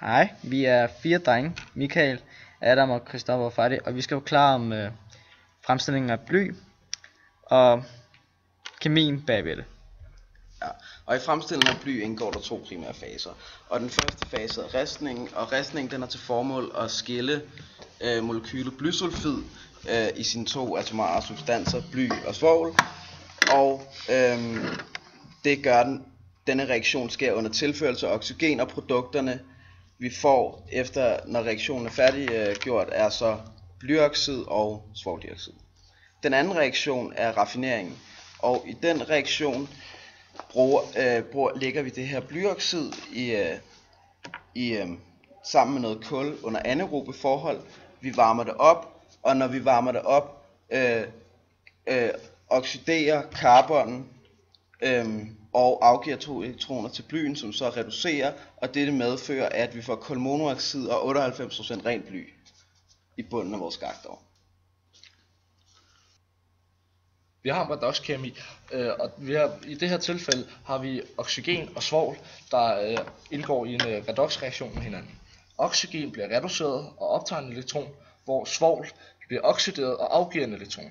Hej, vi er 4 drenge, Michael, Adam og Christoffer Fadi, og vi skal forklare om fremstillingen af bly og kemien bagved det. Ja, og i fremstillingen af bly indgår der 2 primære faser. Og den første fase er ristningen, og ristningen den har til formål at skille molekylet blysulfid i sine 2 atomare substanser, bly og svovl. Og det gør denne reaktion sker under tilførsel af oxygen, og produkterne vi får efter når reaktionen er færdiggjort er så blyoxid og svovldioxid. Den anden reaktion er raffineringen, og i den reaktion lægger vi det her blyoxid sammen med noget kul under anaerobe forhold. Vi varmer det op, og når vi varmer det op, oxiderer carbonen og afgiver 2 elektroner til blyen, som så reducerer, og dette medfører, at vi får kulmonoxid og 98% rent bly i bunden af vores skaktovn. Vi har en redukskemi, og i det her tilfælde har vi oxygen og svovl, der indgår i en redoxreaktion med hinanden. Oxygen bliver reduceret og optager en elektron, hvor svovl bliver oxideret og afgiver en elektron.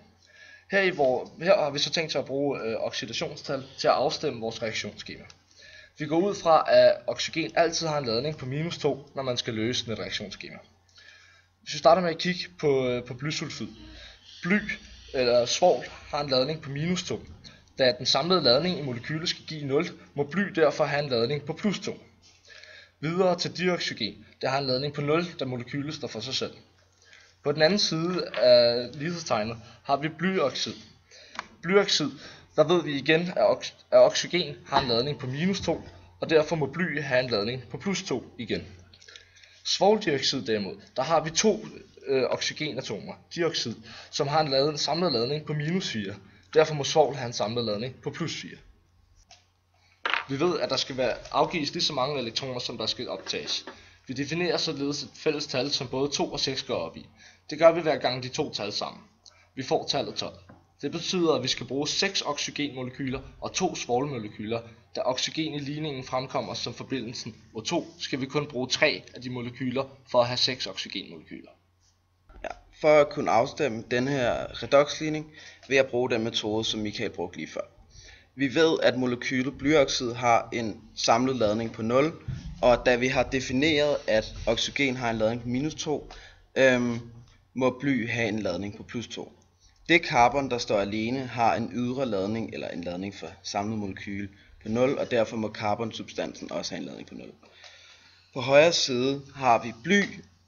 Her har vi så tænkt sig at bruge oxidationstal til at afstemme vores reaktionsskema. Vi går ud fra, at oxygen altid har en ladning på -2, når man skal løse et reaktionsskema. Hvis vi starter med at kigge på blysulfid. Bly eller svovl har en ladning på -2. Da den samlede ladning i molekylet skal give 0, må bly derfor have en ladning på +2. Videre til dioxygen, der har en ladning på 0, da molekylet står for sig selv. På den anden side af lighedstegnet har vi blyoxid. Blyoxid, der ved vi igen, at oxygen har en ladning på -2, og derfor må bly have en ladning på +2 igen. Svovldioxid derimod, der har vi 2 oxygenatomer, dioxid, som har en samlet ladning på -4. Derfor må svovl have en samlet ladning på +4. Vi ved, at der skal afgives lige så mange elektroner, som der skal optages. Vi definerer således et fælles tal, som både 2 og 6 går op i. Det gør vi hver gang de 2 tal sammen. Vi får tallet 12. Det betyder, at vi skal bruge 6 oxygenmolekyler og 2 svovlmolekyler. Da oxygen i ligningen fremkommer som forbindelsen O2, skal vi kun bruge 3 af de molekyler for at have 6 oxygenmolekyler. Ja, for at kunne afstemme den her redoxligning vil jeg bruge den metode, som Michael brugte lige før. Vi ved, at molekylet blyoxid har en samlet ladning på 0, og da vi har defineret, at oxygen har en ladning på -2, må bly have en ladning på +2. Det carbon, der står alene, har en ydre ladning, eller en ladning for samlet molekyle på 0, og derfor må carbonsubstansen også have en ladning på 0. På højre side har vi bly,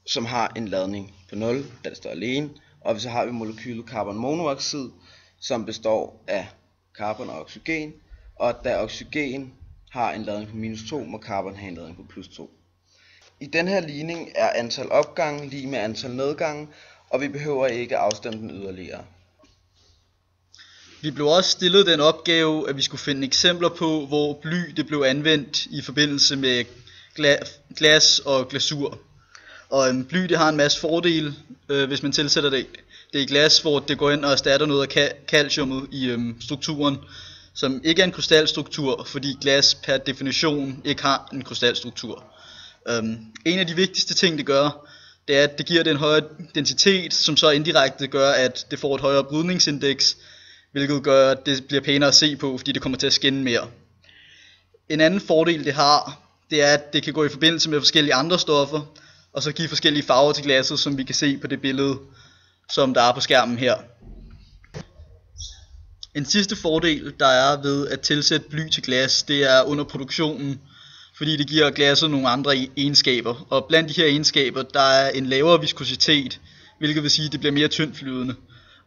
som har en ladning på 0, da det står alene, og så har vi molekylet carbonmonoxid, som består af carbon og oxygen, og da oxygen har en ladning på -2, må carbon have en ladning på +2. I den her ligning er antal opgange lig med antal nedgange, og vi behøver ikke afstemme den yderligere. Vi blev også stillet den opgave, at vi skulle finde eksempler på, hvor bly det blev anvendt i forbindelse med glas og glasur. Og bly det har en masse fordele, hvis man tilsætter det i glas, hvor det går ind og erstatter noget af calciummet i strukturen, som ikke er en krystalstruktur, fordi glas per definition ikke har en krystalstruktur. En af de vigtigste ting det gør, det er, at det giver det en højere densitet, som så indirekte gør, at det får et højere brydningsindeks, hvilket gør, at det bliver pænere at se på, fordi det kommer til at skinne mere. En anden fordel det har, det er, at det kan gå i forbindelse med forskellige andre stoffer, og så give forskellige farver til glasset, som vi kan se på det billede, som der er på skærmen her. En sidste fordel, der er ved at tilsætte bly til glas, det er under produktionen, fordi det giver glasset nogle andre egenskaber. Og blandt de her egenskaber, der er en lavere viskositet, hvilket vil sige, at det bliver mere tyndflydende.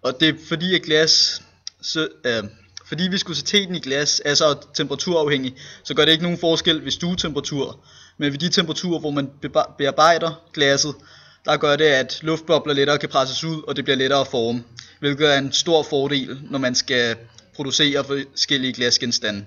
Og det er fordi, fordi viskositeten i glas er så temperaturafhængig, så gør det ikke nogen forskel ved stuetemperatur. Men ved de temperaturer, hvor man bearbejder glasset, der gør det, at luftbobler lettere kan presses ud, og det bliver lettere at forme, hvilket er en stor fordel, når man skal producere forskellige glasgenstande.